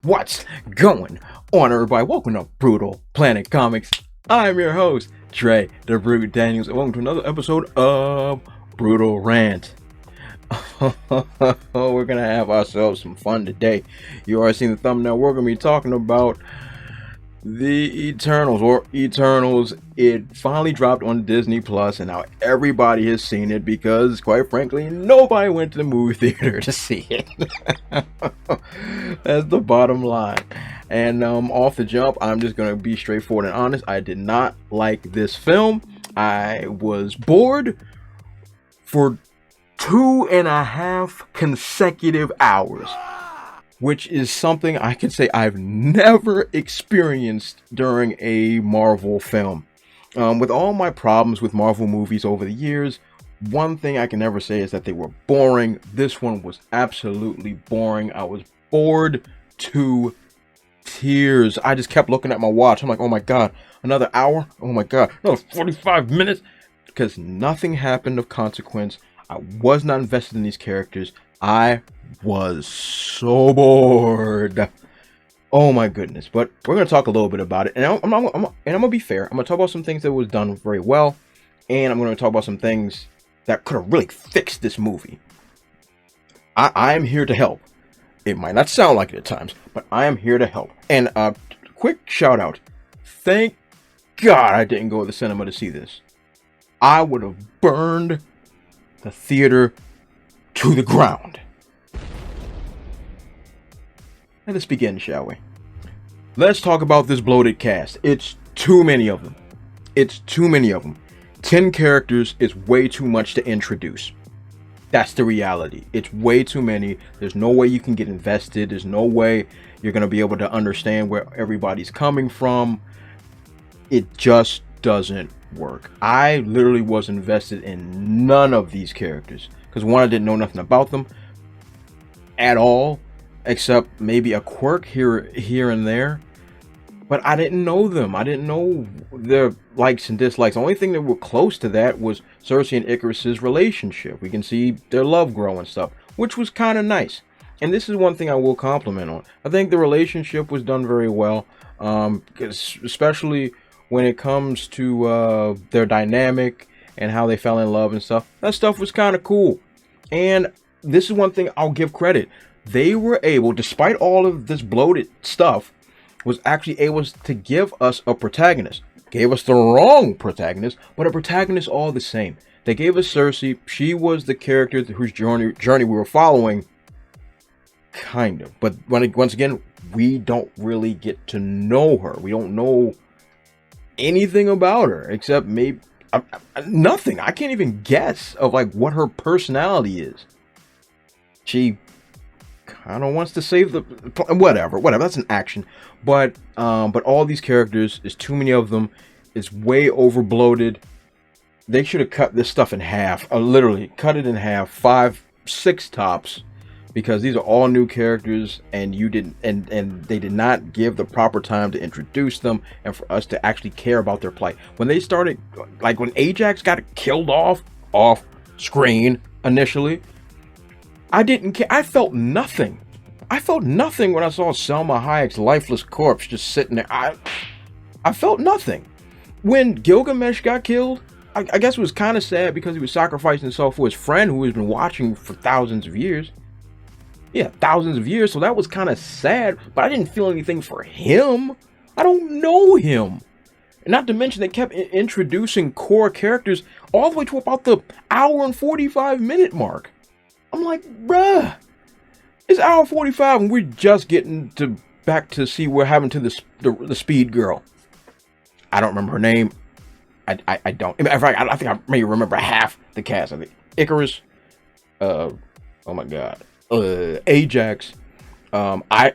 What's going on, everybody? Welcome to Brutal Planet Comics. I'm your host, Trey the Brute Daniels, and welcome to another episode of Brutal Rant. We're gonna have ourselves some fun today. You already seen the thumbnail. We're gonna be talking about the Eternals. It finally dropped on Disney Plus, and now everybody has seen it because, quite frankly, nobody went to the movie theater to see it. That's the bottom line. And off the jump, I'm just gonna be straightforward and honest. I did not like this film. I was bored for 2.5 consecutive hours, which is something I can say I've never experienced during a Marvel film. With all my problems with Marvel movies over the years, one thing I can never say is that they were boring. This one was absolutely boring. I was bored to tears. I just kept looking at my watch. I'm like, oh my god, another hour? Oh my god, another 45 minutes? Because nothing happened of consequence. I was not invested in these characters. I was so bored. Oh my goodness. But we're going to talk a little bit about it. And I'm going to be fair. I'm going to talk about some things that was done very well. And I'm going to talk about some things that could have really fixed this movie. I'm here to help. It might not sound like it at times, but I am here to help. And quick shout out. Thank God I didn't go to the cinema to see this. I would have burned the theater to the ground. Let us begin, shall we? Let's talk about this bloated cast. It's too many of them. 10 characters is way too much to introduce. That's the reality. It's way too many. There's no way you can get invested. There's no way you're going to be able to understand where everybody's coming from. It just doesn't work. I literally was invested in none of these characters. Because one, I didn't know nothing about them at all. Except maybe a quirk here and there. But I didn't know them. I didn't know their likes and dislikes. The only thing that were close to that was Cersei and Icarus's relationship. We can see their love grow and stuff, which was kind of nice. And this is one thing I will compliment on. I think the relationship was done very well, especially when it comes to their dynamic and how they fell in love and stuff. That stuff was kind of cool. And this is one thing I'll give credit. They were able, despite all of this bloated stuff, was actually able to give us a protagonist. Gave us the wrong protagonist, but a protagonist all the same. They gave us Cersei. She was the character whose journey we were following, kind of. But once again, we don't really get to know her. We don't know anything about her except maybe nothing. I can't even guess of like what her personality is. She kind of wants to save the whatever. That's an action. But all these characters, is too many of them. It's way over bloated. They should have cut this stuff in half. Literally cut it in half, 5, 6 tops, because these are all new characters, and you didn't, and they did not give the proper time to introduce them and for us to actually care about their plight. When they started, like when Ajax got killed off screen initially, I didn't care. I felt nothing. When I saw Selma Hayek's lifeless corpse just sitting there. I felt nothing. When Gilgamesh got killed, I guess it was kind of sad because he was sacrificing himself for his friend who has been watching for thousands of years. Yeah, thousands of years. So that was kind of sad, but I didn't feel anything for him. I don't know him. And not to mention, they kept introducing core characters all the way to about the hour and 45 minute mark. I'm like, bruh, it's hour 45 and we're just getting back to see what happened to the speed girl. I don't remember her name. I don't. In fact, I think I may remember half the cast. I think Icarus. Oh my god. Ajax. Oh my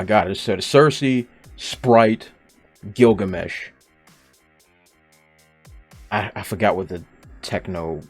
god. It said Cersei, Sprite, Gilgamesh. I forgot what the techno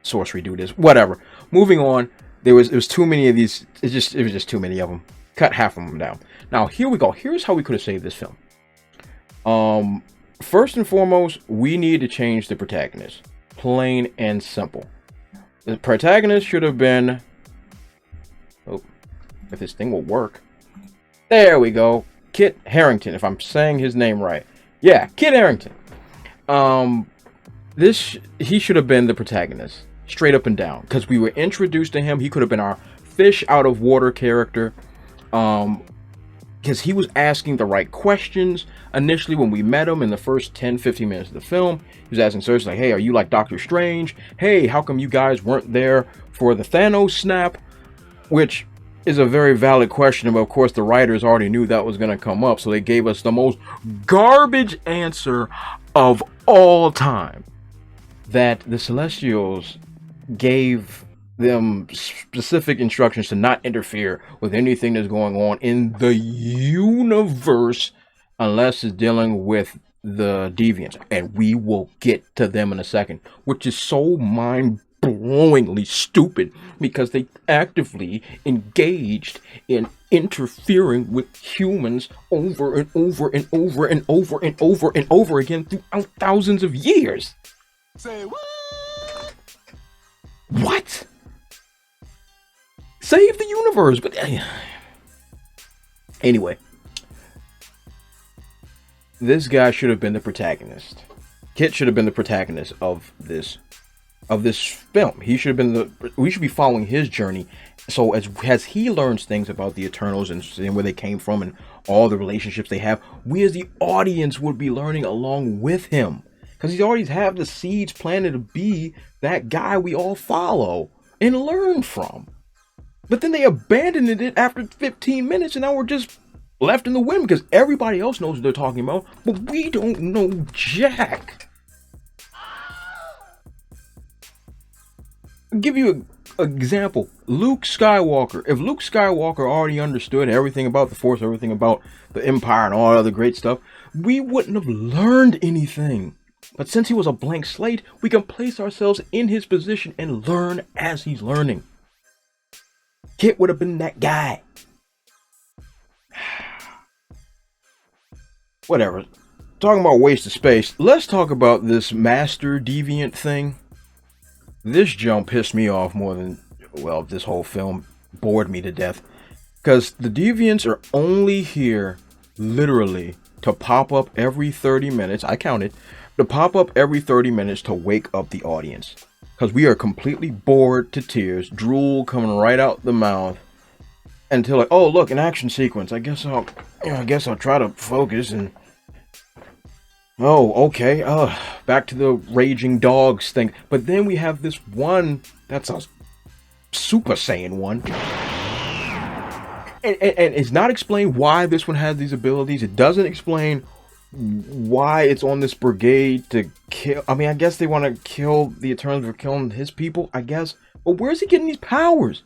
sorcery dude is. Whatever. Moving on. There was too many of these. It was just too many of them. Cut half of them down. Now here we go. Here's how we could have saved this film. First and foremost, we need to change the protagonist. Plain and simple. The protagonist should have been if this thing will work. There we go. Kit Harrington, if I'm saying his name right. Yeah, Kit Harrington. He should have been the protagonist, straight up and down, because we were introduced to him. He could have been our fish out of water character, because he was asking the right questions. Initially, when we met him in the first 10-15 minutes of the film, he was asking search like, hey, are you like Doctor Strange? Hey, how come you guys weren't there for the Thanos snap? Which is a very valid question, but of course the writers already knew that was going to come up, so they gave us the most garbage answer of all time, that the Celestials gave them specific instructions to not interfere with anything that's going on in the universe unless it's dealing with the Deviants, and we will get to them in a second, which is so mind-blowingly stupid because they actively engaged in interfering with humans over and over and over and over and over and over again throughout thousands of years. Say what? What? Save the universe, but anyway, this guy should have been the protagonist. Kit should have been the protagonist of this film. He should have been we should be following his journey. So as he learns things about the Eternals and where they came from and all the relationships they have, we as the audience would be learning along with him. Because he already have the seeds planted to be that guy we all follow and learn from. But then they abandoned it after 15 minutes, and now we're just left in the wind because everybody else knows what they're talking about, but we don't know jack. I'll give you an example. Luke Skywalker. If Luke Skywalker already understood everything about the Force, everything about the Empire and all that other great stuff, we wouldn't have learned anything. But since he was a blank slate, we can place ourselves in his position and learn as he's learning. Kit would have been that guy. Whatever. Talking about waste of space, let's talk about this Master Deviant thing. This jump pissed me off more than, well, this whole film bored me to death. Because the Deviants are only here, literally, to pop up every 30 minutes. I counted. To pop up every 30 minutes to wake up the audience. Because we are completely bored to tears, drool coming right out the mouth, until like, oh look, an action sequence. I guess I'll try to focus and. Oh, okay. Back to the raging dogs thing. But then we have this one that's a Super Saiyan one, and it's not explained why this one has these abilities. It doesn't explain why it's on this brigade to kill. I mean, I guess they want to kill the Eternals for killing his people, I guess. But where's he getting these powers?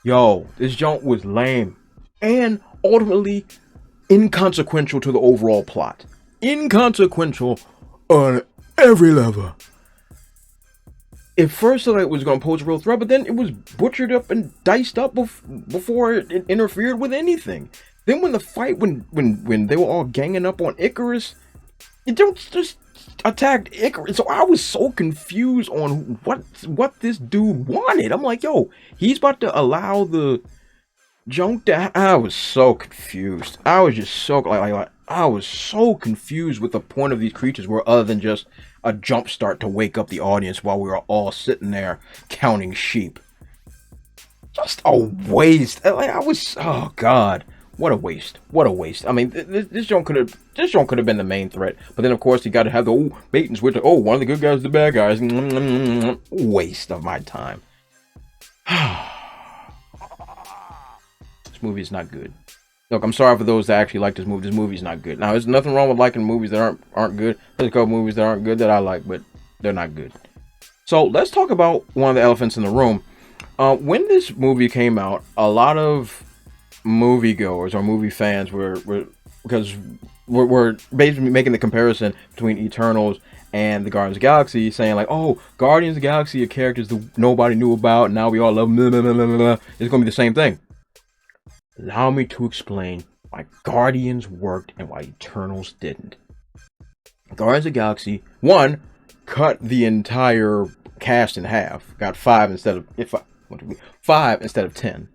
Yo, this junk was lame and ultimately inconsequential to the overall plot. Inconsequential on every level. At first, I thought it was going to pose a real threat, but then it was butchered up and diced up before it interfered with anything. Then when the fight, when they were all ganging up on Icarus, it just attacked Icarus. So I was so confused on what this dude wanted. I'm like, yo, he's about to allow the junk to. I was so confused. I was just so I was so confused with the point of these creatures were other than just a jump start to wake up the audience while we were all sitting there counting sheep. Just a waste. Oh god, what a waste. What a waste. I mean, this junk could have been the main threat, but then of course you got to have the bait and switch. Oh, one of the good guys is the bad guys. Waste of my time. This movie is not good. Look, I'm sorry for those that actually like this movie. This movie is not good. Now, there's nothing wrong with liking movies that aren't good. There's a couple movies that aren't good that I like, but they're not good. So let's talk about one of the elephants in the room. When this movie came out, a lot of moviegoers or movie fans were basically making the comparison between Eternals and the Guardians of the Galaxy, saying like, oh, Guardians of the Galaxy are characters that nobody knew about, and now we all love them. Blah, blah, blah, blah, blah. It's going to be the same thing. Allow me to explain why Guardians worked and why Eternals didn't. Guardians of the Galaxy, one, cut the entire cast in half. Got 5 instead of 5 instead of 10.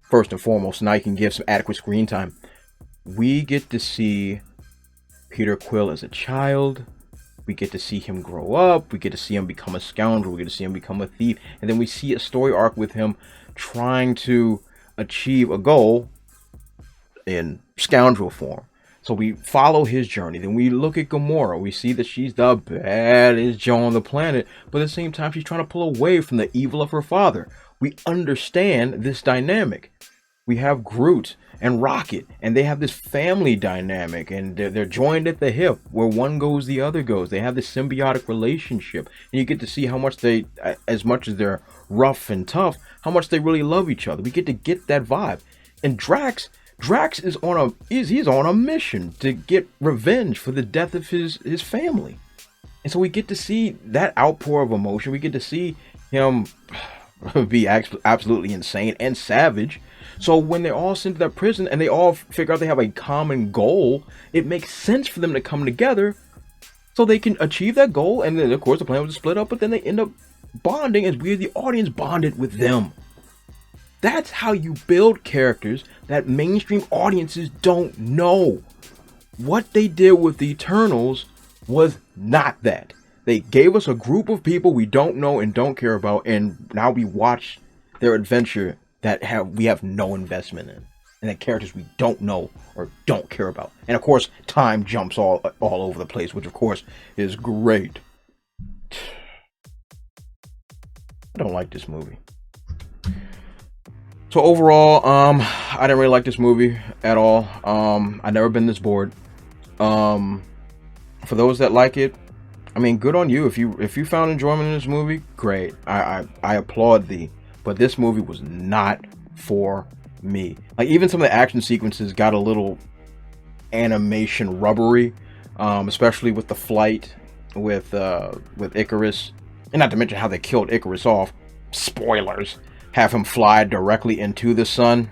First and foremost, now you can give some adequate screen time. We get to see Peter Quill as a child. We get to see him grow up. We get to see him become a scoundrel. We get to see him become a thief. And then we see a story arc with him trying to achieve a goal in scoundrel form. So we follow his journey. Then we look at Gamora. We see that she's the baddest Joe on the planet. But at the same time, she's trying to pull away from the evil of her father. We understand this dynamic. We have Groot and Rocket, and they have this family dynamic, and they're joined at the hip. Where one goes, the other goes. They have this symbiotic relationship, and you get to see how much they, as much as they're rough and tough, how much they really love each other. We get to get that vibe. And Drax is on a mission to get revenge for the death of his family, and so we get to see that outpour of emotion. We get to see him be absolutely insane and savage. So when they're all sent to that prison and they all figure out they have a common goal, it makes sense for them to come together so they can achieve that goal. And then, of course, the plan was to split up, but then they end up bonding as we, the audience, bonded with them. That's how you build characters that mainstream audiences don't know. What they did with the Eternals was not that. They gave us a group of people we don't know and don't care about, and now we watch their adventure that we have no investment in, and the characters we don't know or don't care about. And of course, time jumps all over the place, which of course is great. I don't like this movie. So overall, I didn't really like this movie at all. I've never been this bored. For those that like it, I mean, good on you. If you found enjoyment in this movie, great. I applaud thee. But this movie was not for me. Like, even some of the action sequences got a little animation rubbery, especially with the flight with Icarus, and not to mention how they killed Icarus off. Spoilers. Have him fly directly into the sun.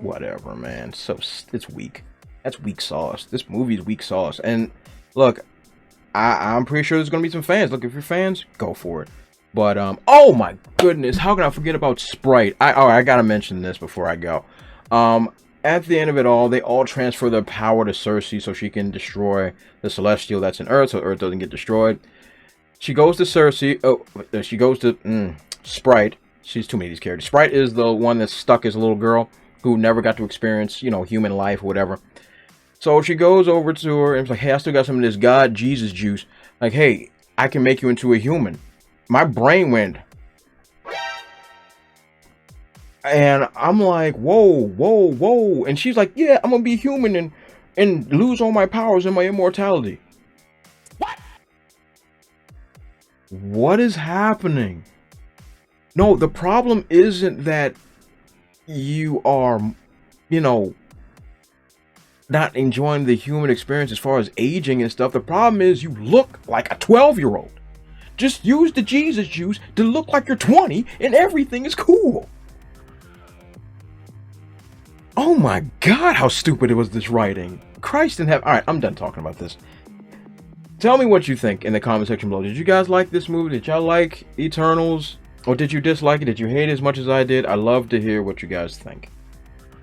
Whatever, man. So it's weak. That's weak sauce. This movie's weak sauce. And look, I'm pretty sure there's gonna be some fans. Look, if you're fans, go for it. But oh my goodness, how can I forget about Sprite? I gotta mention this before I go. At the end of it all, they all transfer their power to Cersei so she can destroy the Celestial that's in Earth, so Earth doesn't get destroyed. She goes to Cersei. Oh, she goes to Sprite. She's too many of these characters. Sprite is the one that's stuck as a little girl who never got to experience, human life or whatever. So she goes over to her and is like, hey, I still got some of this God Jesus juice. Like, hey, I can make you into a human. My brain went. And I'm like, whoa. And she's like, yeah, I'm going to be human and lose all my powers and my immortality. What is happening? No, the problem isn't that you are, not enjoying the human experience as far as aging and stuff. The problem is you look like a 12-year-old. Just use the Jesus juice to look like you're 20 and everything is cool. Oh my God, how stupid it was, this writing. Christ in heaven. All right, I'm done talking about this. Tell me what you think in the comment section below. Did you guys like this movie? Did y'all like Eternals? Or did you dislike it? Did you hate it as much as I did? I'd love to hear what you guys think.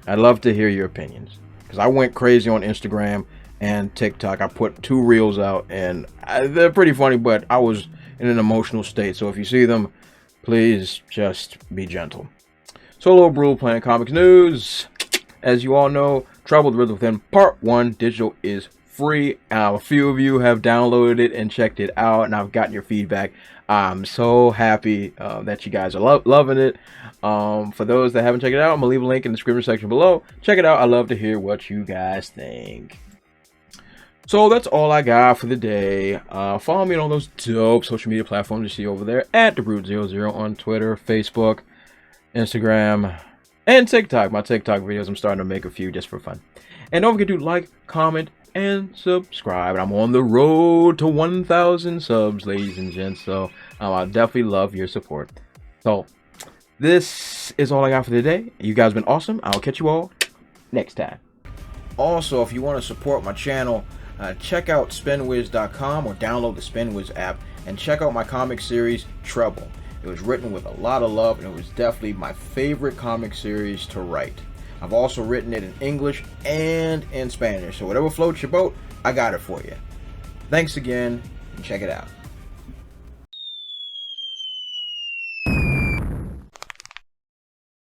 I'd love to hear your opinions. Because I went crazy on Instagram and TikTok. I put 2 reels out, and they're pretty funny, but I was in an emotional state. So if you see them, please just be gentle. So, a little Brutal Planet Comics news. As you all know, Troubled Rhythm Within Part 1 digital is free. A few of you have downloaded it and checked it out, and I've gotten your feedback. I'm so happy that you guys are loving it. For those that haven't checked it out, I'm gonna leave a link in the description section below. Check it out. I love to hear what you guys think. So that's all I got for the day. Follow me on all those dope social media platforms you see over there at TheBrute00 on Twitter, Facebook, Instagram, and TikTok. My TikTok videos, I'm starting to make a few just for fun. And don't forget to like, comment, and subscribe. I'm on the road to 1,000 subs, ladies and gents, so I definitely love your support. So this is all I got for today. You guys have been awesome. I'll catch you all next time. Also, if you want to support my channel, check out spinwiz.com or download the Spinwiz app And check out my comic series, Trouble. It was written with a lot of love, and it was definitely my favorite comic series to write. I've also written it in English and in Spanish, so whatever floats your boat, I got it for you. Thanks again, and check it out.